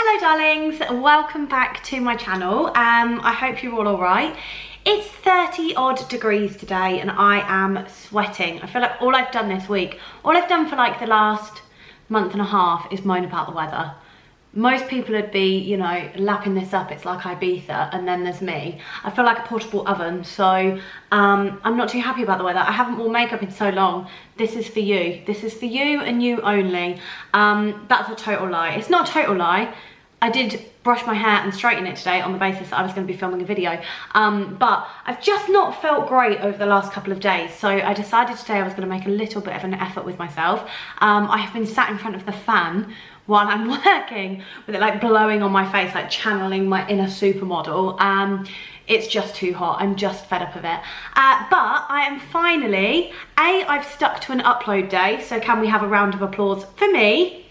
Hello darlings, welcome back to my channel. I hope you're all alright. It's 30 odd degrees today and I am sweating. I feel like all I've done this week, all I've done for like the last month and a half is moan about the weather. Most people would be, you know, lapping this up, it's like Ibiza, and then there's me. I feel like a portable oven, so I'm not too happy about the weather. I haven't worn makeup in so long. This is for you. This is for you and you only. That's a total lie. It's not a total lie. I did brush my hair and straighten it today on the basis that I was going to be filming a video. But I've just not felt great over the last couple of days. So I decided today I was going to make a little bit of an effort with myself. I have been sat in front of the fan while I'm working with it like blowing on my face, like channeling my inner supermodel. It's just too hot. I'm just fed up of it. But I am finally, I've stuck to an upload day. So can we have a round of applause for me?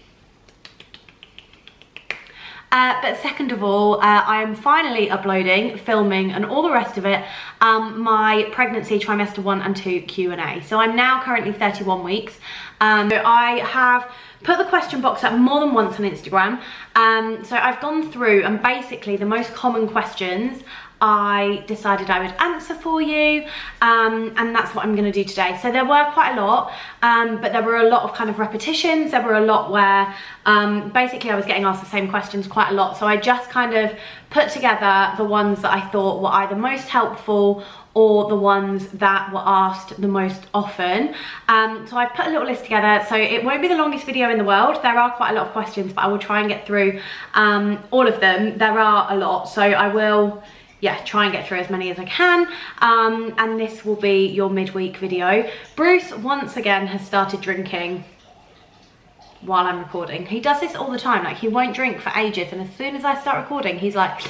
But second of all, I am finally uploading, filming and all the rest of it, my pregnancy trimester 1 and 2 Q&A. So I'm now currently 31 weeks. I have put the question box up more than once on Instagram. So I've gone through and basically the most common questions I decided I would answer for you, and that's what I'm going to do today. So there were quite a lot, but there were a lot of kind of repetitions. There were a lot where basically I was getting asked the same questions quite a lot. So I just kind of put together the ones that I thought were either most helpful or the ones that were asked the most often. So I've put a little list together, so it won't be the longest video in the world. There are quite a lot of questions, but I will try and get through all of them. There are a lot, so I will try and get through as many as I can, and this will be your midweek video. Bruce once again has started drinking while I'm recording. He does this all the time, like he won't drink for ages, and as soon as I start recording he's like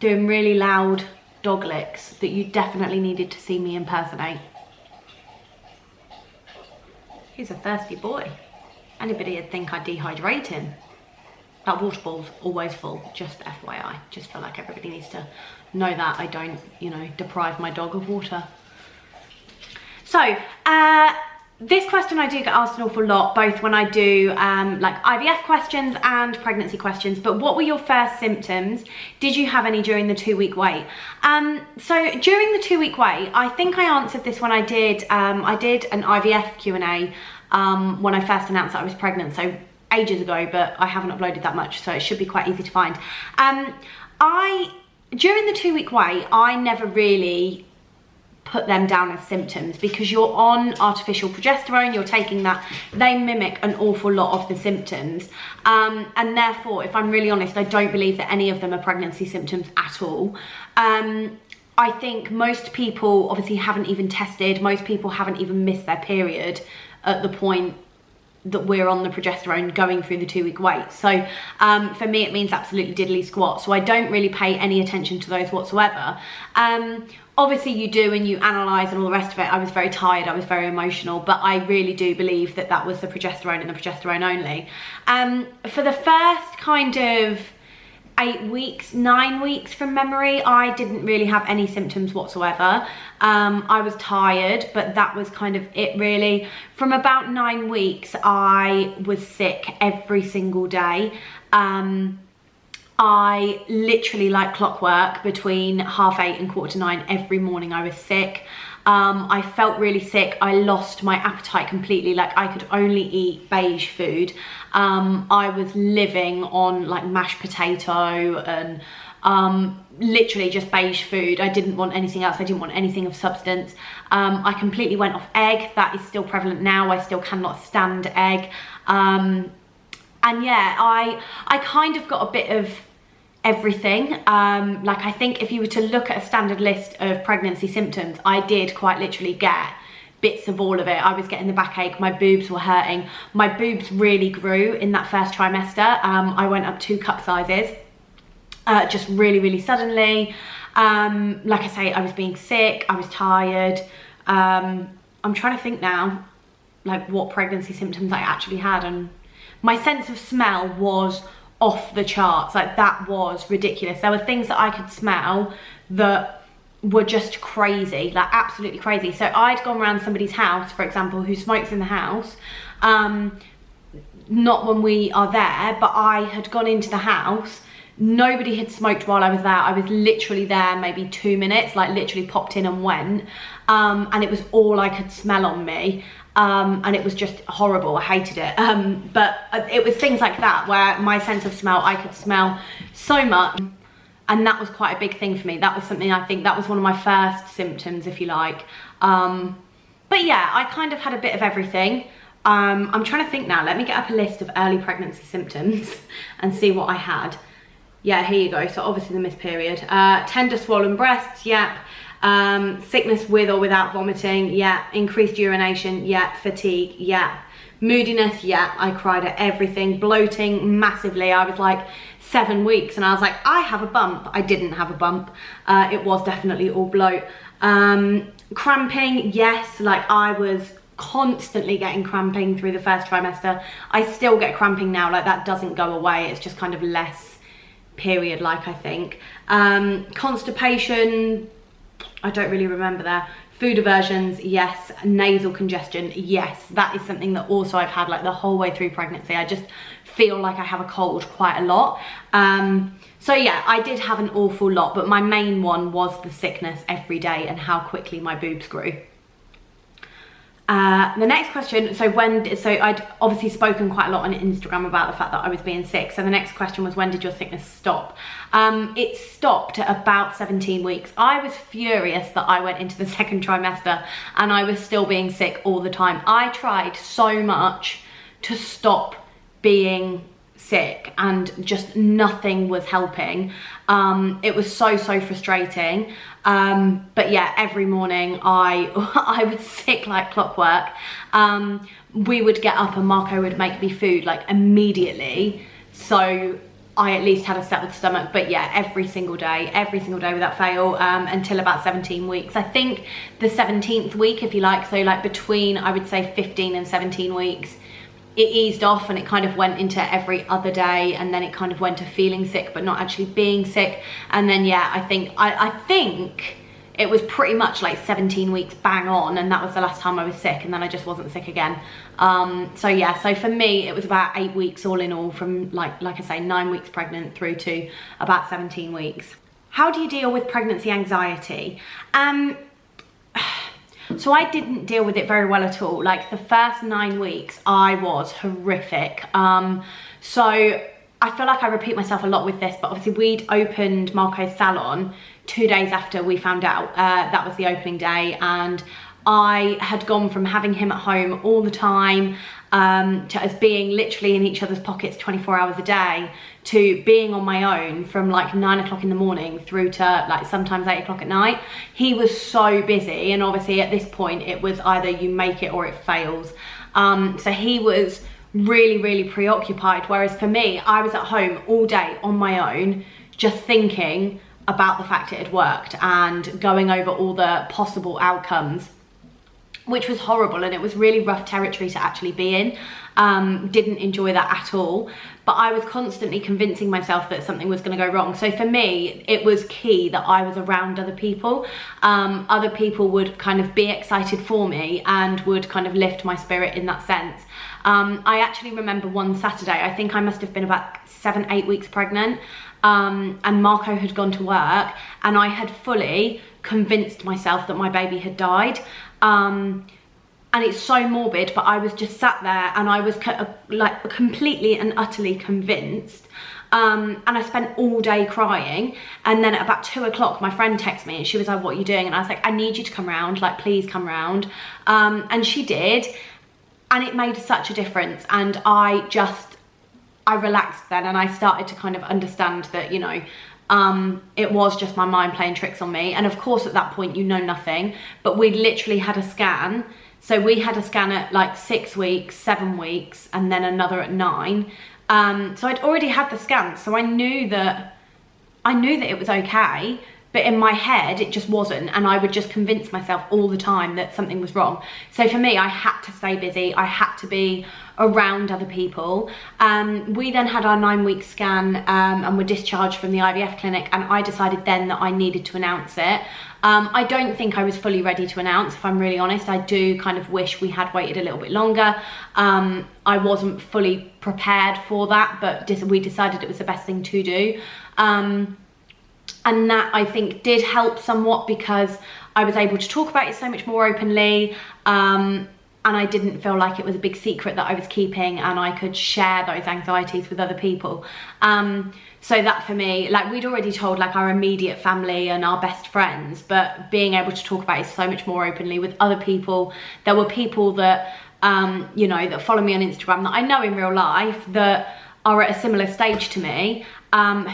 doing really loud dog licks that you definitely needed to see me impersonate. He's a thirsty boy. Anybody would think I dehydrate him. That water bowl's always full, just FYI. Just feel like everybody needs to know that I don't, you know, deprive my dog of water. So, this question I do get asked an awful lot, both when I do like IVF questions and pregnancy questions. But what were your first symptoms? Did you have any during the 2-week wait? So during the 2-week wait, I think I answered this when I did an IVF Q&A when I first announced that I was pregnant. So ages ago, but I haven't uploaded that much, so it should be quite easy to find. During the 2-week wait, I never really put them down as symptoms because you're on artificial progesterone, you're taking that, they mimic an awful lot of the symptoms, and therefore, if I'm really honest, I don't believe that any of them are pregnancy symptoms at all. I think most people obviously haven't even tested, most people haven't even missed their period at the point that we're on the progesterone going through the 2-week wait. So for me it means absolutely diddly squat, so I don't really pay any attention to those whatsoever. Obviously you do, and you analyse and all the rest of it. I was very tired, I was very emotional, but I really do believe that that was the progesterone and the progesterone only. For the first kind of 8 weeks, 9 weeks from memory, I didn't really have any symptoms whatsoever. I was tired, but that was kind of it really. From about 9 weeks, I was sick every single day. I literally, like clockwork, between 8:30 and 8:45 every morning I was sick. I felt really sick. I lost my appetite completely. Like I could only eat beige food. I was living on like mashed potato and literally just beige food. I didn't want anything else. I didn't want anything of substance. I completely went off egg. That is still prevalent now. I still cannot stand egg. And yeah, I kind of got a bit of everything. Like I think if you were to look at a standard list of pregnancy symptoms, I did quite literally get bits of all of it. I was getting the backache, my boobs were hurting. My boobs really grew in that first trimester. I went up 2 cup sizes, just really, really suddenly. Like I say, I was being sick, I was tired. I'm trying to think now, like what pregnancy symptoms I actually had, and my sense of smell was off the charts. Like that was ridiculous. There were things that I could smell that were just crazy, like absolutely crazy. So I'd gone around somebody's house, for example, who smokes in the house, not when we are there, but I had gone into the house. Nobody had smoked while I was there. I was literally there maybe 2 minutes, like literally popped in and went. And it was all I could smell on me. And it was just horrible. I hated it. But it was things like that where my sense of smell, I could smell so much. And that was quite a big thing for me. That was something, I think that was one of my first symptoms, if you like. But yeah, I kind of had a bit of everything. I'm trying to think now. Let me get up a list of early pregnancy symptoms and see what I had. Yeah, here you go. So obviously the missed period. Tender swollen breasts, yep. Sickness with or without vomiting, yeah. Increased urination, yeah. Fatigue, yeah. Moodiness, yeah. I cried at everything. Bloating massively. I was like 7 weeks and I was like, I have a bump. I didn't have a bump. It was definitely all bloat. Cramping, yes. Like I was constantly getting cramping through the first trimester. I still get cramping now. Like that doesn't go away. It's just kind of less period, like I think. Constipation, I don't really remember there. Food aversions, yes. Nasal congestion, yes. That is something that also I've had like the whole way through pregnancy. I just feel like I have a cold quite a lot. So yeah, I did have an awful lot, but my main one was the sickness every day and how quickly my boobs grew. The next question, so I'd obviously spoken quite a lot on Instagram about the fact that I was being sick. So the next question was, when did your sickness stop? It stopped at about 17 weeks. I was furious that I went into the second trimester and I was still being sick all the time. I tried so much to stop being sick and just nothing was helping. It was so frustrating. But yeah, every morning I was sick like clockwork. We would get up and Marco would make me food like immediately, so I at least had a settled stomach. But yeah, every single day without fail, until about 17 weeks. I think the 17th week, if you like, so like between, I would say 15 and 17 weeks, it eased off and it kind of went into every other day, and then it kind of went to feeling sick but not actually being sick. And then yeah, I think it was pretty much like 17 weeks bang on, and that was the last time I was sick, and then I just wasn't sick again. So yeah, so for me it was about 8 weeks all in all, from like I say, 9 weeks pregnant through to about 17 weeks. How do you deal with pregnancy anxiety? So I didn't deal with it very well at all. Like the first 9 weeks, I was horrific. So I feel like I repeat myself a lot with this, but obviously we'd opened Marco's salon 2 days after we found out. That was the opening day, and I had gone from having him at home all the time to us being literally in each other's pockets 24 hours a day, to being on my own from like 9 o'clock in the morning through to like sometimes 8 o'clock at night. He was so busy, and obviously at this point it was either you make it or it fails. So he was really preoccupied, whereas for me, I was at home all day on my own, just thinking about the fact it had worked and going over all the possible outcomes, which was horrible, and it was really rough territory to actually be in. Didn't enjoy that at all, but I was constantly convincing myself that something was going to go wrong. So for me, it was key that I was around other people. Other people would kind of be excited for me and would kind of lift my spirit in that sense. I actually remember one Saturday, I think I must have been about 7-8 weeks pregnant, and Marco had gone to work, and I had fully convinced myself that my baby had died. And it's so morbid, but I was just sat there and I was like completely and utterly convinced. And I spent all day crying, and then at about 2 o'clock my friend texted me and she was like, what are you doing? And I was like, I need you to come round, like please come round. And she did, and it made such a difference. And I relaxed then, and I started to kind of understand that, you know, it was just my mind playing tricks on me. And of course at that point you know nothing, but we literally had a scan. So we had a scan at like 6 weeks, 7 weeks, and then another at 9. So I'd already had the scan, so I knew that it was okay, but in my head it just wasn't, and I would just convince myself all the time that something was wrong. So for me, I had to stay busy, I had to be around other people. We then had our 9-week scan and were discharged from the IVF clinic, and I decided then that I needed to announce it. I don't think I was fully ready to announce, if I'm really honest. I do kind of wish we had waited a little bit longer. I wasn't fully prepared for that, but we decided it was the best thing to do. And that, I think, did help somewhat because I was able to talk about it so much more openly. And I didn't feel like it was a big secret that I was keeping, and I could share those anxieties with other people. So that for me, like, we'd already told like our immediate family and our best friends, but being able to talk about it so much more openly with other people. There were people that, you know, that follow me on Instagram that I know in real life that are at a similar stage to me,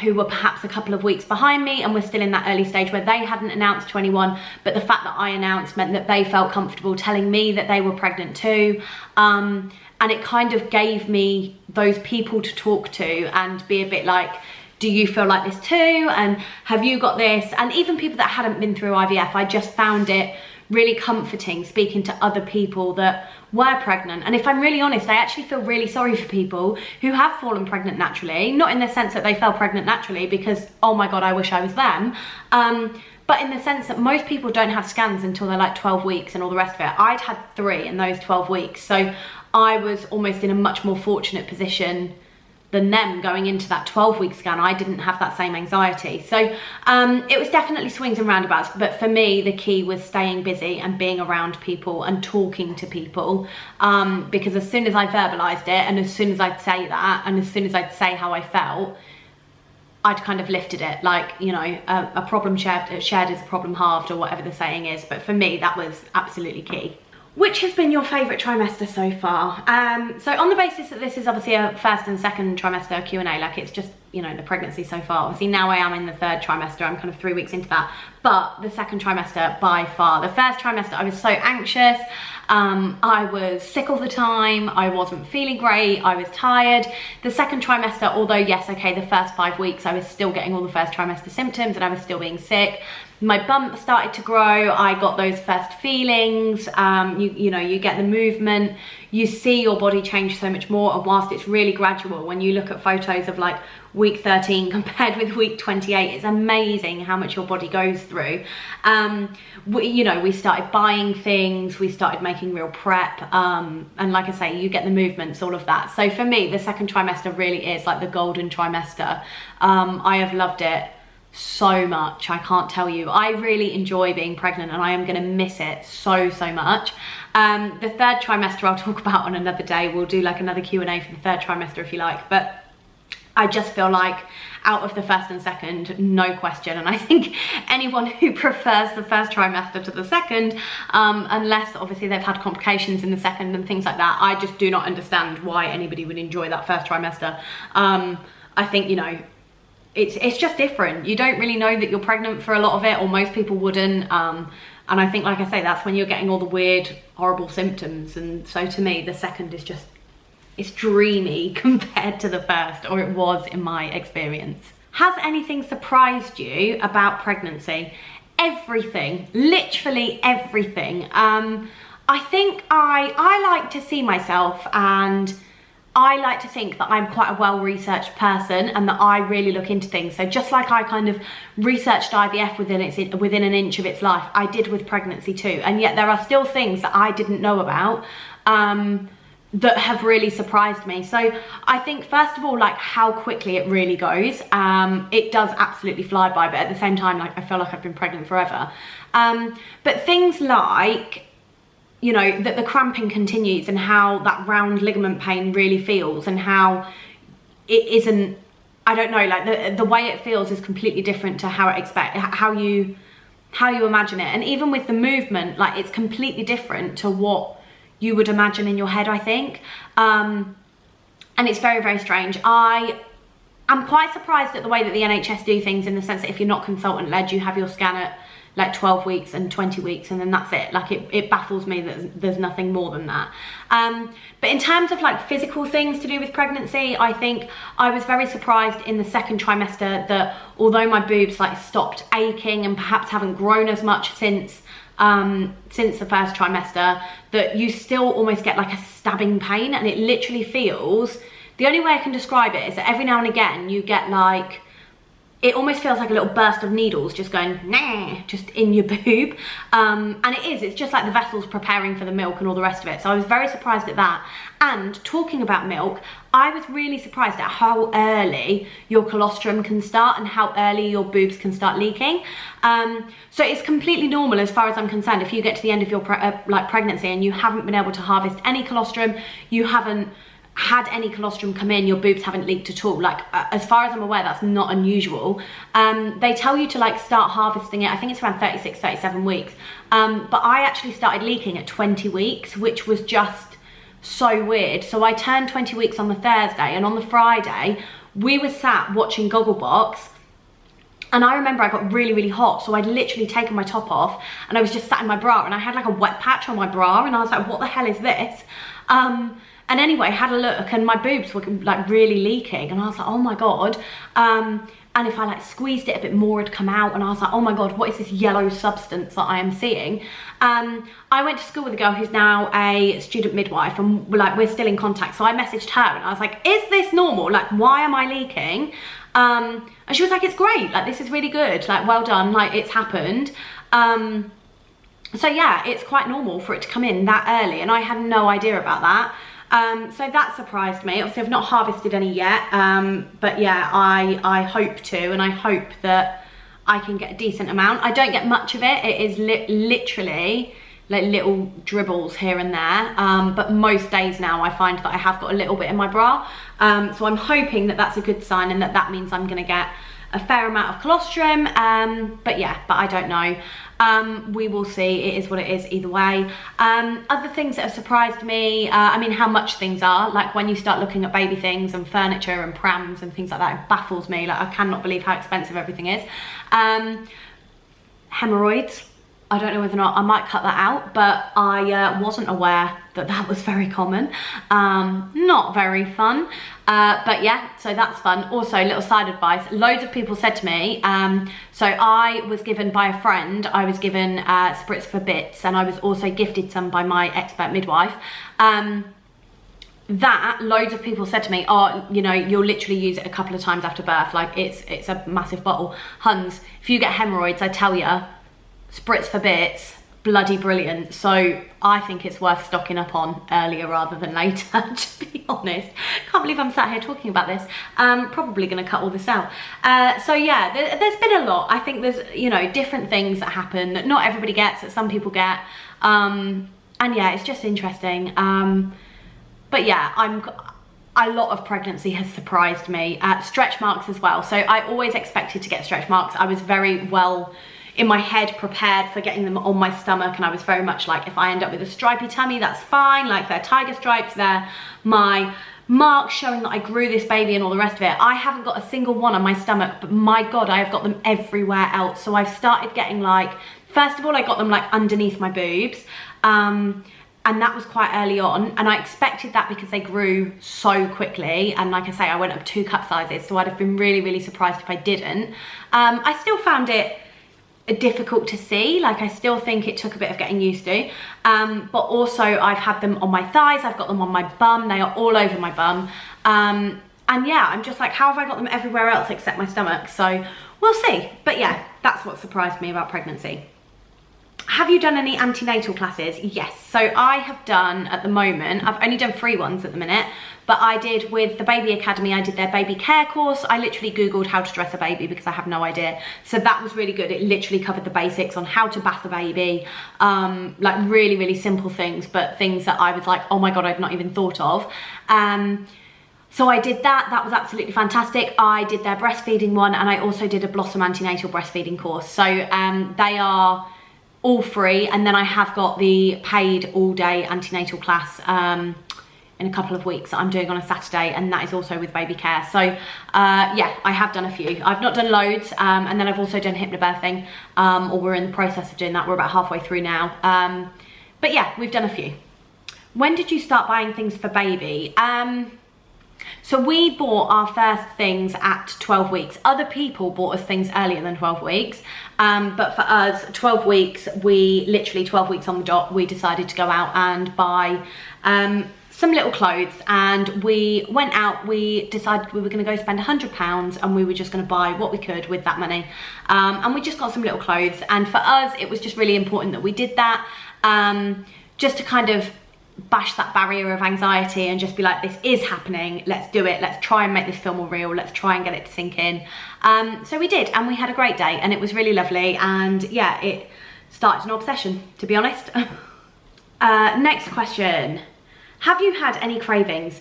who were perhaps a couple of weeks behind me and were still in that early stage where they hadn't announced to anyone, but the fact that I announced meant that they felt comfortable telling me that they were pregnant too. And it kind of gave me those people to talk to and be a bit like, do you feel like this too? And have you got this? And even people that hadn't been through IVF, I just found it really comforting speaking to other people that were pregnant. And if I'm really honest, I actually feel really sorry for people who have fallen pregnant naturally, not in the sense that they fell pregnant naturally because, oh my God, I wish I was them. But in the sense that most people don't have scans until they're like 12 weeks and all the rest of it. I'd had 3 in those 12 weeks. So I was almost in a much more fortunate position than them going into that 12-week scan. I didn't have that same anxiety. So it was definitely swings and roundabouts, but for me, the key was staying busy and being around people and talking to people, because as soon as I verbalized it, and as soon as I'd say that, and as soon as I'd say how I felt, I'd kind of lifted it. Like, you know, a problem shared is a problem halved, or whatever the saying is. But for me, that was absolutely key. Which has been your favourite trimester so far? So on the basis that this is obviously a first and second trimester Q&A, like it's just, you know, the pregnancy so far. Obviously now I am in the 3rd trimester, I'm kind of 3 weeks into that. But the 2nd trimester by far. The 1st trimester I was so anxious, I was sick all the time, I wasn't feeling great, I was tired. The 2nd trimester, although yes, okay, the first 5 weeks I was still getting all the 1st trimester symptoms and I was still being sick. My bump started to grow, I got those first feelings, you know, you get the movement, you see your body change so much more, and whilst it's really gradual, when you look at photos of like week 13 compared with week 28, it's amazing how much your body goes through. You know, we started buying things, we started making real prep, and like I say, you get the movements, all of that. So for me, the 2nd trimester really is like the golden trimester. I have loved it so much, I can't tell you. I really enjoy being pregnant and I am going to miss it so much. The 3rd trimester I'll talk about on another day. We'll do like another Q&A for the 3rd trimester if you like, but I just feel like out of the 1st and 2nd, no question, and I think anyone who prefers the 1st trimester to the 2nd, unless obviously they've had complications in the 2nd and things like that, I just do not understand why anybody would enjoy that 1st trimester. I think, you know, it's just different. You don't really know that you're pregnant for a lot of it, or most people wouldn't. And I think, like I say, that's when you're getting all the weird, horrible symptoms. And so to me, the 2nd is just, it's dreamy compared to the 1st, or it was in my experience. Has anything surprised you about pregnancy? Everything, literally everything. I think I like to see myself, and I like to think that I'm quite a well-researched person and that I really look into things. So just like I kind of researched IVF within an inch of its life, I did with pregnancy too. And yet there are still things that I didn't know about that have really surprised me. So I think, first of all, like how quickly it really goes. It does absolutely fly by, but at the same time, like I feel like I've been pregnant forever. But things like, you know, that the cramping continues and how that round ligament pain really feels, and how it isn't, I don't know, like the way it feels is completely different to how you imagine it. And even with the movement, like it's completely different to what you would imagine in your head, I think. And it's very strange. I'm quite surprised at the way that the NHS do things, in the sense that if you're not consultant led, you have your scan at like 12 weeks and 20 weeks and then that's it. Like it baffles me that there's nothing more than that. But in terms of like physical things to do with pregnancy, I think I was very surprised in the 2nd trimester that although my boobs like stopped aching and perhaps haven't grown as much since since the first trimester, that you still almost get like a stabbing pain, and it literally feels, the only way I can describe it is that every now and again you get like, it almost feels like a little burst of needles just going, nah, just in your boob. And it's just like the vessel's preparing for the milk and all the rest of it. So I was very surprised at that. And talking about milk, I was really surprised at how early your colostrum can start and how early your boobs can start leaking. So it's completely normal as far as I'm concerned. If you get to the end of your pregnancy and you haven't been able to harvest any colostrum, you haven't had any colostrum come in, your boobs haven't leaked at all. Like, as far as I'm aware, that's not unusual. They tell you to like start harvesting it, I think it's around 36, 37 weeks. But I actually started leaking at 20 weeks, which was just so weird. So I turned 20 weeks on the Thursday, and on the Friday, we were sat watching Gogglebox, and I remember I got really, really hot. So I'd literally taken my top off, and I was just sat in my bra, and I had like a wet patch on my bra, and I was like, what the hell is this? And anyway, I had a look, and my boobs were like really leaking, and I was like, oh my God. And if I like squeezed it a bit more, it'd come out, and I was like, oh my God, what is this yellow substance that I am seeing? I went to school with a girl who's now a student midwife, and we're still in contact. So I messaged her, and I was like, is this normal? Like, why am I leaking? And she was like, it's great. Like, this is really good. Like, well done. Like, it's happened. So yeah, it's quite normal for it to come in that early, and I had no idea about that. So that surprised me. Obviously I've not harvested any yet, but yeah, I hope to, and I hope that I can get a decent amount. I don't get much of it. It is literally like little dribbles here and there, but most days now I find that I have got a little bit in my bra. So I'm hoping that that's a good sign, and that means I'm gonna get a fair amount of colostrum, but I don't know. We will see. It is what it is either way. Other things that have surprised me, I mean, how much things are, like when you start looking at baby things and furniture and prams and things like that, it baffles me. Like, I cannot believe how expensive everything is. Hemorrhoids, I don't know whether or not I might cut that out, but I wasn't aware that that was very common. Not very fun, but yeah, so that's fun. Also, little side advice, loads of people said to me, so I was given by a friend, I was given spritz for bits, and I was also gifted some by my expert midwife. That loads of people said to me, oh, you know, you'll literally use it a couple of times after birth, like it's a massive bottle. Huns, if you get hemorrhoids, I tell you, spritz for bits, bloody brilliant. So I think it's worth stocking up on earlier rather than later, to be honest. Can't believe I'm sat here talking about this. Probably gonna cut all this out. So yeah, there's been a lot. I think there's, you know, different things that happen that not everybody gets, that some people get. And yeah, it's just interesting. But yeah, a lot of pregnancy has surprised me. Stretch marks as well. So I always expected to get stretch marks. I was very well in my head prepared for getting them on my stomach, and I was very much like, if I end up with a stripy tummy, that's fine. Like, they're tiger stripes, they're my marks showing that I grew this baby and all the rest of it. I haven't got a single one on my stomach, but my God, I have got them everywhere else. So I've started getting like, first of all, I got them like underneath my boobs, and that was quite early on, and I expected that because they grew so quickly, and like I say, I went up 2 cup sizes, so I'd have been really, really surprised if I didn't. I still found it difficult to see, like I still think it took a bit of getting used to, but also I've had them on my thighs, I've got them on my bum, they are all over my bum, and yeah, I'm just like, how have I got them everywhere else except my stomach? So we'll see. But yeah, that's what surprised me about pregnancy. Have you done any antenatal classes? Yes, so I have done, at the moment, I've only done 3 ones at the minute, but I did with the Baby Academy, I did their baby care course. I literally Googled how to dress a baby because I have no idea. So that was really good. It literally covered the basics on how to bath a baby, like really, really simple things, but things that I was like, oh my God, I've not even thought of. So I did that, that was absolutely fantastic. I did their breastfeeding one, and I also did a Blossom antenatal breastfeeding course. So they are all free, and then I have got the paid all-day antenatal class in a couple of weeks that I'm doing on a Saturday, and that is also with baby care. So yeah, I have done a few. I've not done loads, and then I've also done hypnobirthing, or we're in the process of doing that. We're about halfway through now. But yeah, we've done a few. When did you start buying things for baby? So we bought our first things at 12 weeks. Other people bought us things earlier than 12 weeks. But for us, 12 weeks, we literally 12 weeks on the dot, we decided to go out and buy some little clothes. And we went out, we decided we were gonna go spend £100 and we were just gonna buy what we could with that money. And we just got some little clothes. And for us, it was just really important that we did that, just to kind of bash that barrier of anxiety and just be like, this is happening, let's do it, let's try and make this feel more real, let's try and get it to sink in. So we did, and we had a great day, and it was really lovely, and yeah, it started an obsession, to be honest. Next question. Have you had any cravings?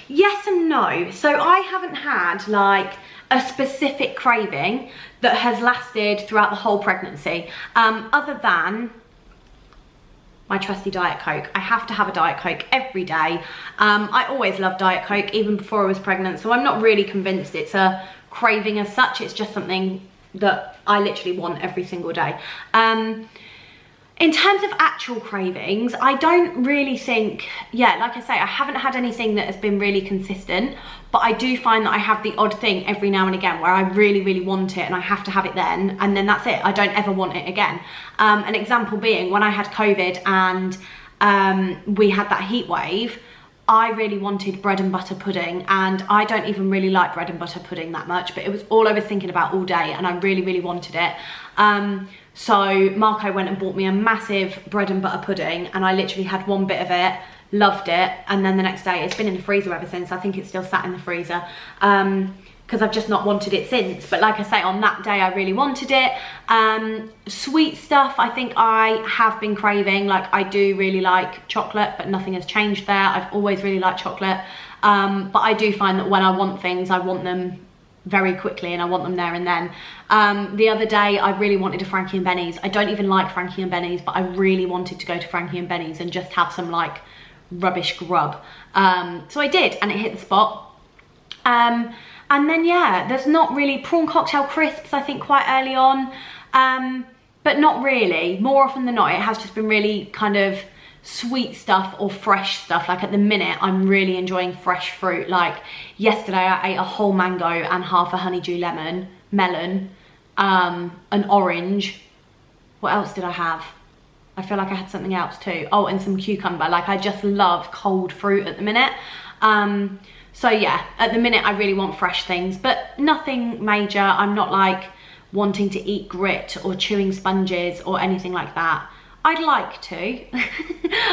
Yes and no. So I haven't had like a specific craving that has lasted throughout the whole pregnancy, other than my trusty Diet Coke. I have to have a Diet Coke every day. I always loved Diet Coke, even before I was pregnant, so I'm not really convinced it's a craving as such. It's just something that I literally want every single day. In terms of actual cravings, I don't really think, yeah, like I say, I haven't had anything that has been really consistent, but I do find that I have the odd thing every now and again where I really, really want it and I have to have it then, and then that's it. I don't ever want it again. An example being when I had COVID and we had that heat wave, I really wanted bread and butter pudding, and I don't even really like bread and butter pudding that much, but it was all I was thinking about all day and I really, really wanted it. So Marco went and bought me a massive bread and butter pudding, and I literally had one bit of it, loved it, and then the next day, it's been in the freezer ever since. I think it's still sat in the freezer because I've just not wanted it since. But like I say, on that day I really wanted it. Sweet stuff, I think I have been craving. Like, I do really like chocolate, but nothing has changed there. I've always really liked chocolate, but I do find that when I want things, I want them very quickly and I want them there and then. The other day I really wanted a Frankie and Benny's. I don't even like Frankie and Benny's, but I really wanted to go to Frankie and Benny's and just have some like rubbish grub. So I did, and it hit the spot. And then yeah, there's not really prawn cocktail crisps, I think, quite early on, but not really. More often than not, it has just been really kind of sweet stuff or fresh stuff. Like at the minute, I'm really enjoying fresh fruit. Like yesterday I ate a whole mango and half a honeydew melon, an orange. What else did I have? I feel like I had something else too. Oh, and some cucumber. Like, I just love cold fruit at the minute. So yeah, at the minute I really want fresh things, but nothing major. I'm not like wanting to eat grit or chewing sponges or anything like that. I'd like to.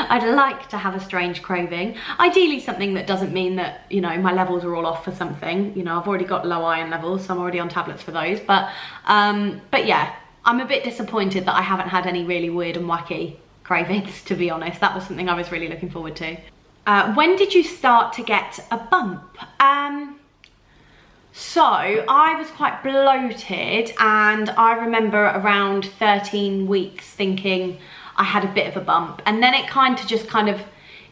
I'd like to have a strange craving. Ideally something that doesn't mean that, you know, my levels are all off for something. You know, I've already got low iron levels, so I'm already on tablets for those. But yeah, I'm a bit disappointed that I haven't had any really weird and wacky cravings, to be honest. That was something I was really looking forward to. When did you start to get a bump? So I was quite bloated, and I remember around 13 weeks thinking I had a bit of a bump, and then it kind of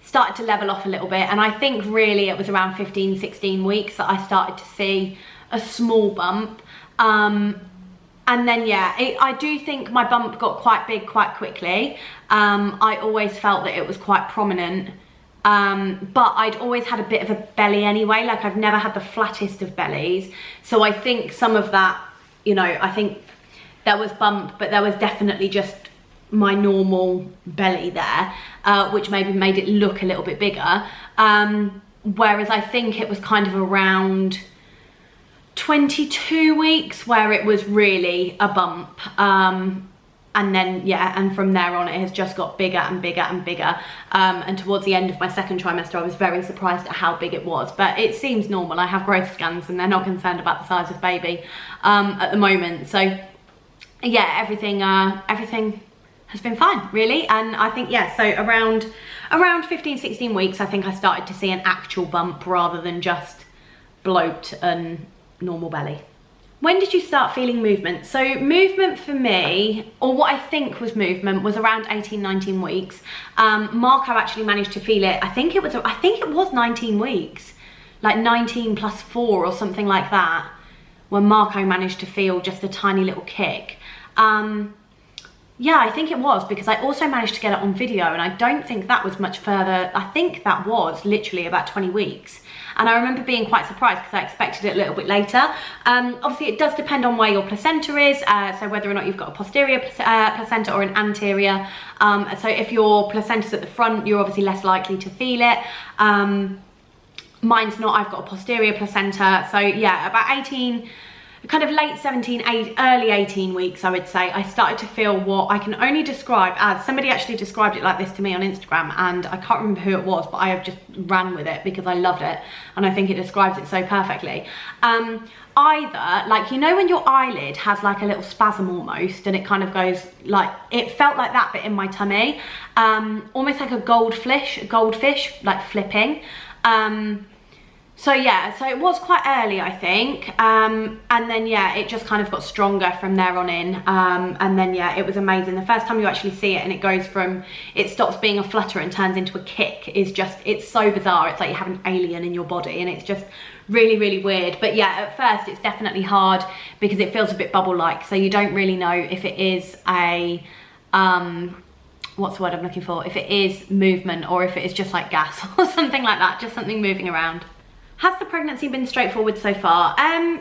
started to level off a little bit, and I think really it was around 15-16 weeks that I started to see a small bump. And then yeah, I do think my bump got quite big quite quickly. I always felt that it was quite prominent, but I'd always had a bit of a belly anyway. Like, I've never had the flattest of bellies, so I think some of that, you know, I think there was bump, but there was definitely just my normal belly there, which maybe made it look a little bit bigger, whereas I think it was kind of around 22 weeks where it was really a bump, and then yeah, and from there on it has just got bigger and bigger and bigger, and towards the end of my second trimester I was very surprised at how big it was, but it seems normal. I have growth scans and they're not concerned about the size of baby at the moment, so yeah, everything has been fine really. And I think yeah, so around 15-16 weeks I think I started to see an actual bump rather than just bloat and normal belly. When did you start feeling movement? So movement for me, or what I think was movement, was around 18-19 weeks. Marco actually managed to feel it. I think it was 19 weeks, like 19 plus 4 or something like that, when Marco managed to feel just a tiny little kick. Yeah, I think it was, because I also managed to get it on video, and I don't think that was much further. I think that was literally about 20 weeks. And I remember being quite surprised because I expected it a little bit later. Obviously, it does depend on where your placenta is, so whether or not you've got a posterior placenta or an anterior. So if your placenta's at the front, you're obviously less likely to feel it. Mine's not, I've got a posterior placenta. So yeah, about 18, kind of late 17, early 18 weeks, I would say, I started to feel what I can only describe as, somebody actually described it like this to me on Instagram, and I can't remember who it was, but I have just ran with it because I loved it, and I think it describes it so perfectly. Either, like, you know when your eyelid has like a little spasm almost, and it kind of goes like, it felt like that, but in my tummy, almost like a goldfish, like flipping. So yeah, so it was quite early, I think, and then yeah, it just kind of got stronger from there on in, and then yeah, it was amazing. The first time you actually see it and it goes from, it stops being a flutter and turns into a kick, is just, it's so bizarre. It's like you have an alien in your body, and it's just really, really weird. But yeah, at first it's definitely hard because it feels a bit bubble-like, so you don't really know if it is a, what's the word I'm looking for, if it is movement or if it is just like gas or something like that, just something moving around. Has the pregnancy been straightforward so far?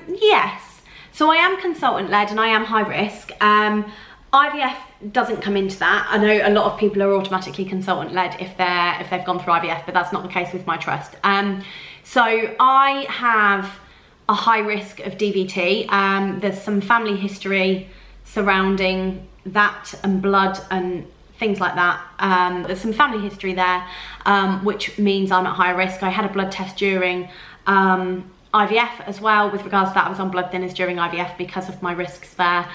Yes. So I am consultant-led and I am high risk. IVF doesn't come into that. I know a lot of people are automatically consultant-led if they've gone through IVF, but that's not the case with my trust. So I have a high risk of DVT. There's some family history surrounding that and blood and things like that. There's some family history there, which means I'm at higher risk. I had a blood test during IVF as well. With regards to that, I was on blood thinners during IVF because of my risks there.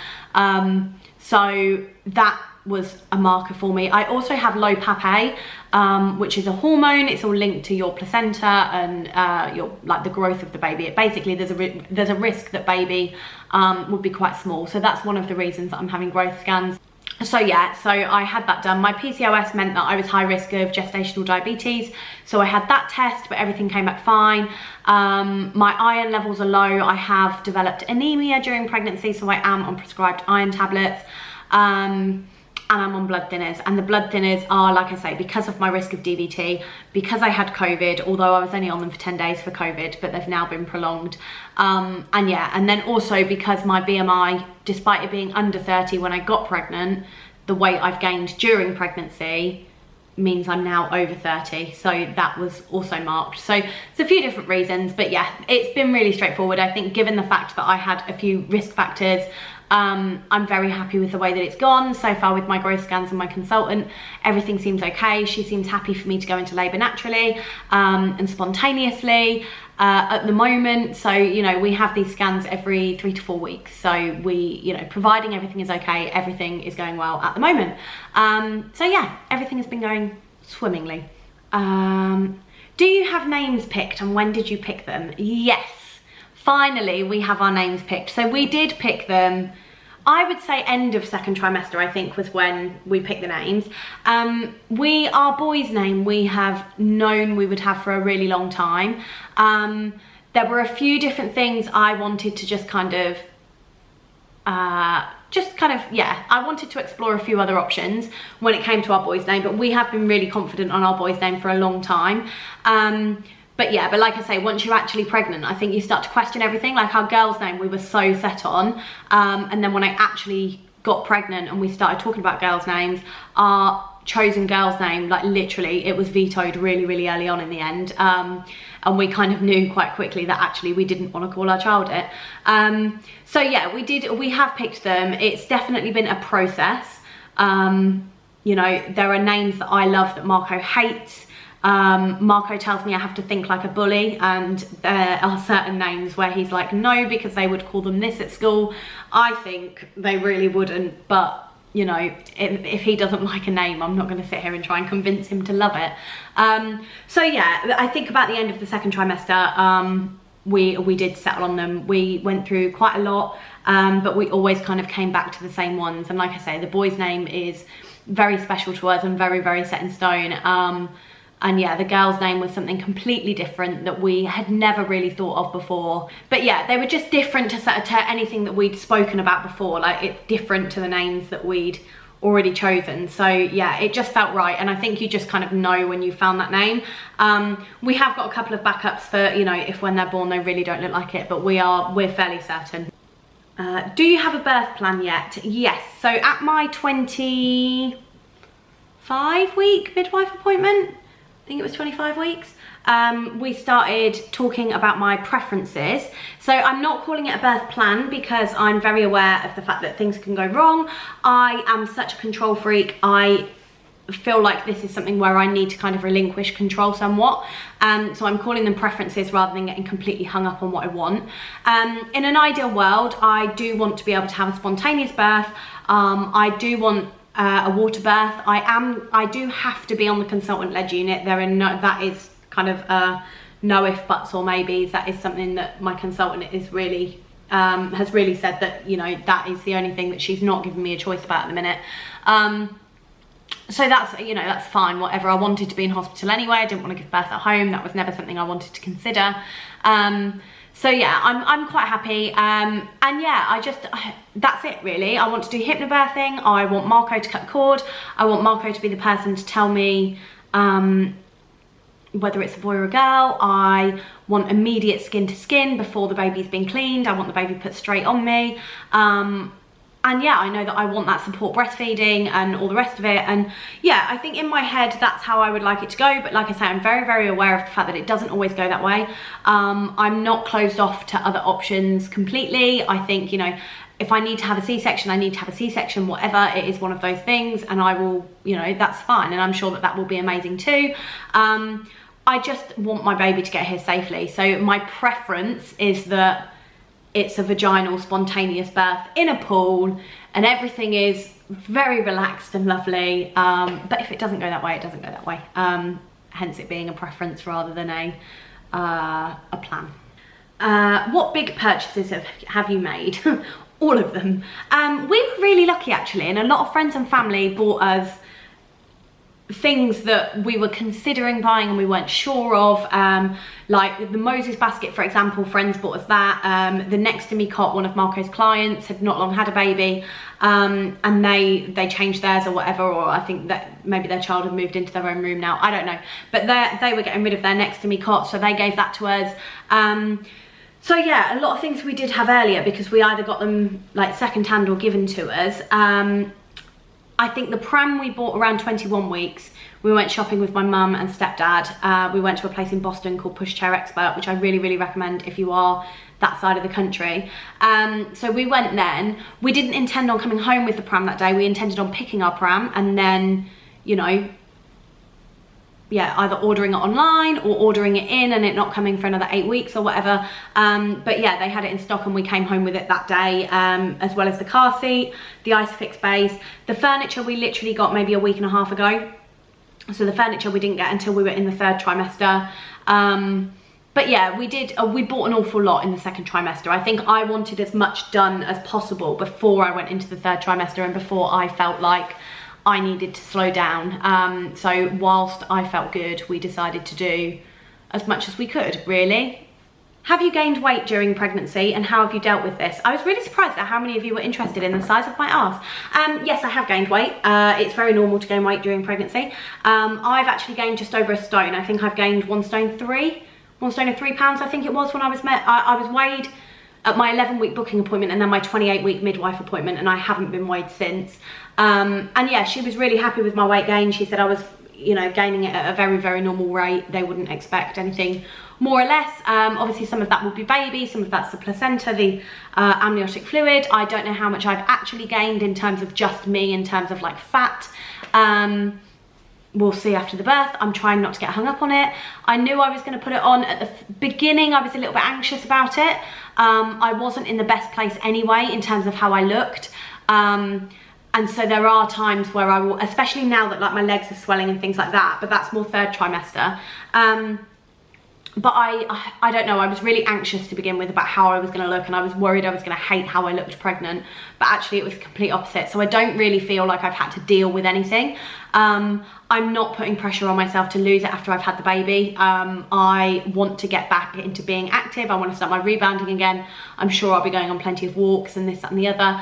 So that was a marker for me. I also have low PAP-A, which is a hormone. It's all linked to your placenta and your, like, the growth of the baby. Basically, there's a risk that baby would be quite small. So that's one of the reasons that I'm having growth scans. So yeah, so I had that done. My PCOS meant that I was high risk of gestational diabetes, so I had that test, but everything came back fine. My iron levels are low. I have developed anemia during pregnancy, so I am on prescribed iron tablets, and I'm on blood thinners. And the blood thinners are, like I say, because of my risk of DVT, because I had COVID, although I was only on them for 10 days for COVID, but they've now been prolonged. And yeah, and then also because my BMI, despite it being under 30 when I got pregnant, the weight I've gained during pregnancy means I'm now over 30, so that was also marked. So it's a few different reasons, but yeah, it's been really straightforward. I think given the fact that I had a few risk factors, I'm very happy with the way that it's gone so far with my growth scans and my consultant. Everything seems okay. She seems happy for me to go into labour naturally and spontaneously at the moment. So, you know, we have these scans every 3 to 4 weeks. So we, you know, providing everything is okay, everything is going well at the moment. So yeah, everything has been going swimmingly. Do you have names picked, and when did you pick them? Yes. Finally, we have our names picked. So we did pick them, I would say end of second trimester, I think, was when we picked the names. Our boy's name we have known we would have for a really long time. There were a few different things I wanted to just kind of, yeah, I wanted to explore a few other options when it came to our boy's name, but we have been really confident on our boy's name for a long time. But yeah, but like I say, once you're actually pregnant, I think you start to question everything. Like our girl's name, we were so set on. And then when I actually got pregnant and we started talking about girls' names, our chosen girl's name, like literally, it was vetoed really, really early on in the end. And we kind of knew quite quickly that actually we didn't want to call our child it. So yeah, we have picked them. It's definitely been a process. You know, there are names that I love that Marco hates. Marco tells me I have to think like a bully, and there are certain names where he's like, no, because they would call them this at school. I think they really wouldn't, but you know, if he doesn't like a name, I'm not going to sit here and try and convince him to love it. So yeah, I think about the end of the second trimester, we did settle on them. We went through quite a lot, but we always kind of came back to the same ones. And like I say, the boy's name is very special to us and very, very set in stone. And yeah, the girl's name was something completely different that we had never really thought of before. But yeah, they were just different to anything that we'd spoken about before. Like, it's different to the names that we'd already chosen. So yeah, it just felt right, and I think you just kind of know when you found that name. We have got a couple of backups for, you know, if when they're born they really don't look like it, but we're fairly certain. Do you have a birth plan yet? Yes. So at my 25-week midwife appointment, I think it was 25 weeks, we started talking about my preferences. So I'm not calling it a birth plan because I'm very aware of the fact that things can go wrong. I am such a control freak. I feel like this is something where I need to kind of relinquish control somewhat. So I'm calling them preferences rather than getting completely hung up on what I want. In an ideal world, I do want to be able to have a spontaneous birth. I do want a water birth. I do have to be on the consultant-led unit. That is kind of no if, buts or maybes. That is something that my consultant is really has really said that, you know, that is the only thing that she's not giving me a choice about at the minute. So that's, you know, that's fine, whatever. I wanted to be in hospital anyway. I didn't want to give birth at home. That was never something I wanted to consider. So yeah, I'm quite happy. And yeah, that's it really. I want to do hypnobirthing. I want Marco to cut the cord. I want Marco to be the person to tell me whether it's a boy or a girl. I want immediate skin to skin before the baby's been cleaned. I want the baby put straight on me. And yeah, I know that I want that support breastfeeding and all the rest of it. And yeah, I think in my head, that's how I would like it to go. But like I say, I'm very, very aware of the fact that it doesn't always go that way. I'm not closed off to other options completely. I think, you know, if I need to have a C-section, I need to have a C-section, whatever. It is one of those things, and I will, you know, that's fine. And I'm sure that that will be amazing too. I just want my baby to get here safely. So my preference is that it's a vaginal spontaneous birth in a pool and everything is very relaxed and lovely. But if it doesn't go that way, it doesn't go that way. Hence it being a preference rather than a plan. What big purchases have you made? All of them. We were really lucky actually, and a lot of friends and family bought us things that we were considering buying and we weren't sure of, like the Moses basket, for example. Friends bought us that. The Next to Me cot, one of Marco's clients, had not long had a baby, and they changed theirs or whatever, or I think that maybe their child had moved into their own room now, I don't know, but they were getting rid of their Next to Me cot, so they gave that to us. So yeah, a lot of things we did have earlier because we either got them like second hand or given to us. I think the pram we bought around 21 weeks. We went shopping with my mum and stepdad. We went to a place in Boston called Pushchair Expert, which I really, really recommend if you are that side of the country. So we went then. We didn't intend on coming home with the pram that day. We intended on picking our pram and then, you know, yeah, either ordering it online or ordering it in and it not coming for another 8 weeks or whatever. But yeah, they had it in stock and we came home with it that day, as well as the car seat, the Isofix base. The furniture we literally got maybe a week and a half ago. So the furniture we didn't get until we were in the 3rd trimester. But yeah, we bought an awful lot in the 2nd trimester. I think I wanted as much done as possible before I went into the 3rd trimester and before I felt like I needed to slow down. So whilst I felt good, we decided to do as much as we could, really. Have you gained weight during pregnancy and how have you dealt with this? I was really surprised at how many of you were interested in the size of my arse. Yes, I have gained weight. It's very normal to gain weight during pregnancy. I've actually gained just over a stone. I think I've gained 1 stone 3 pounds, I think it was when I was I was weighed at my 11-week booking appointment and then my 28-week midwife appointment, and I haven't been weighed since. And yeah, she was really happy with my weight gain. She said I was, you know, gaining it at a very, very normal rate. They wouldn't expect anything more or less. Obviously some of that will be baby, some of that's the placenta, the amniotic fluid. I don't know how much I've actually gained in terms of just me, in terms of like fat. We'll see after the birth. I'm trying not to get hung up on it. I knew I was going to put it on at the beginning. I was a little bit anxious about it. I wasn't in the best place anyway in terms of how I looked. And so there are times where I will, especially now that like my legs are swelling and things like that, but that's more 3rd trimester. but I don't know, I was really anxious to begin with about how I was going to look, and I was worried I was going to hate how I looked pregnant, but actually it was the complete opposite. So I don't really feel like I've had to deal with anything. I'm not putting pressure on myself to lose it after I've had the baby. I want to get back into being active. I want to start my rebounding again. I'm sure I'll be going on plenty of walks and this, that and the other.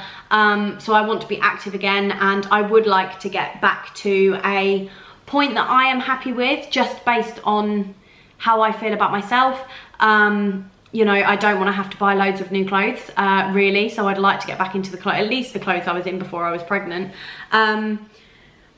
So I want to be active again, and I would like to get back to a point that I am happy with, just based on how I feel about myself. You know, I don't want to have to buy loads of new clothes, really, so I'd like to get back into at least the clothes I was in before I was pregnant.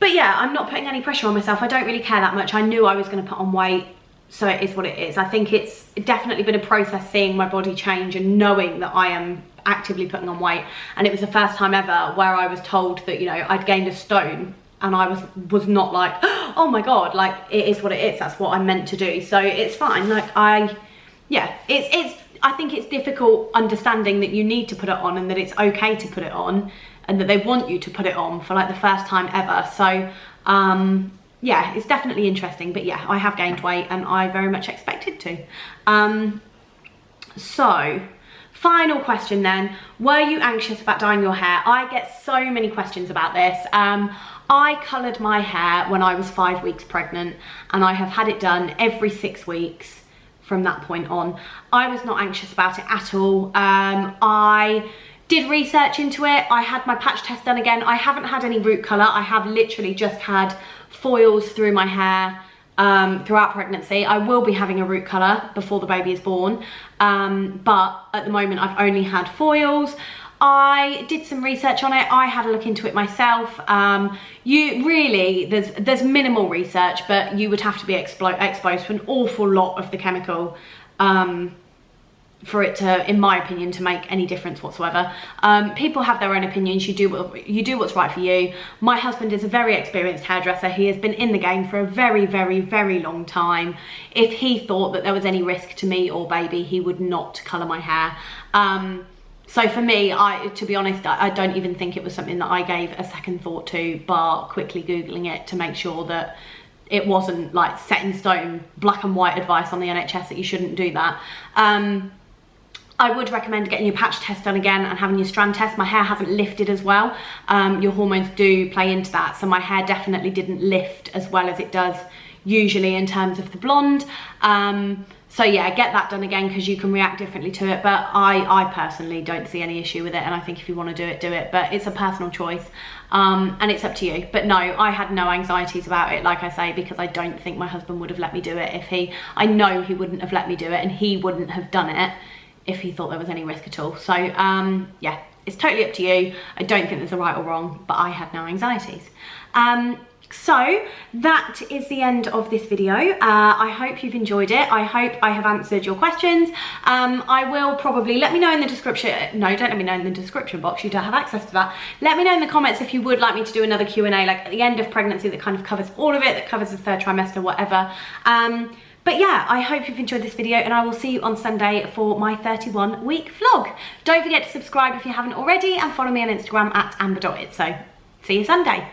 But yeah, I'm not putting any pressure on myself. I don't really care that much. I knew I was going to put on weight, so it is what it is. I think it's definitely been a process seeing my body change and knowing that I am actively putting on weight, and it was the first time ever where I was told that, you know, I'd gained a stone, and I was not like, oh my god, like, it is what it is, that's what I'm meant to do, so it's fine. Like, yeah, I think it's difficult understanding that you need to put it on, and that it's okay to put it on, and that they want you to put it on for like the first time ever. So yeah, it's definitely interesting, but yeah, I have gained weight, and I very much expected to. So final question then, were you anxious about dyeing your hair? I get so many questions about this. I coloured my hair when I was 5 weeks pregnant, and I have had it done every 6 weeks from that point on. I was not anxious about it at all. I did research into it. I had my patch test done again. I haven't had any root colour. I have literally just had foils through my hair throughout pregnancy. I will be having a root colour before the baby is born, but at the moment I've only had foils. I did some research on it. I had a look into it myself. There's minimal research, but you would have to be exposed to an awful lot of the chemical for it to, in my opinion, to make any difference whatsoever. People have their own opinions. You do what's right for you. My husband is a very experienced hairdresser. He has been in the game for a very, very, very long time. If he thought that there was any risk to me or baby, he would not colour my hair. So for me, to be honest, I don't even think it was something that I gave a second thought to, bar quickly Googling it to make sure that it wasn't like set in stone, black and white advice on the NHS that you shouldn't do that. I would recommend getting your patch test done again and having your strand test. My hair hasn't lifted as well. Your hormones do play into that, so my hair definitely didn't lift as well as it does usually in terms of the blonde. So yeah, get that done again, because you can react differently to it, but I personally don't see any issue with it, and I think if you want to do it, do it, but it's a personal choice, and it's up to you. But no, I had no anxieties about it, like I say, because I don't think my husband would have let me do it if I know he wouldn't have let me do it, and he wouldn't have done it if he thought there was any risk at all. So yeah, it's totally up to you. I don't think there's a right or wrong, but I had no anxieties. So that is the end of this video. I hope you've enjoyed it. I hope I have answered your questions. I will probably, let me know in the description, no, don't let me know in the description box, you don't have access to that. Let me know in the comments if you would like me to do another Q&A, like at the end of pregnancy, that kind of covers all of it, that covers the 3rd trimester, whatever. But yeah, I hope you've enjoyed this video, and I will see you on Sunday for my 31-week vlog. Don't forget to subscribe if you haven't already, and follow me on Instagram at amber.it. So see you Sunday.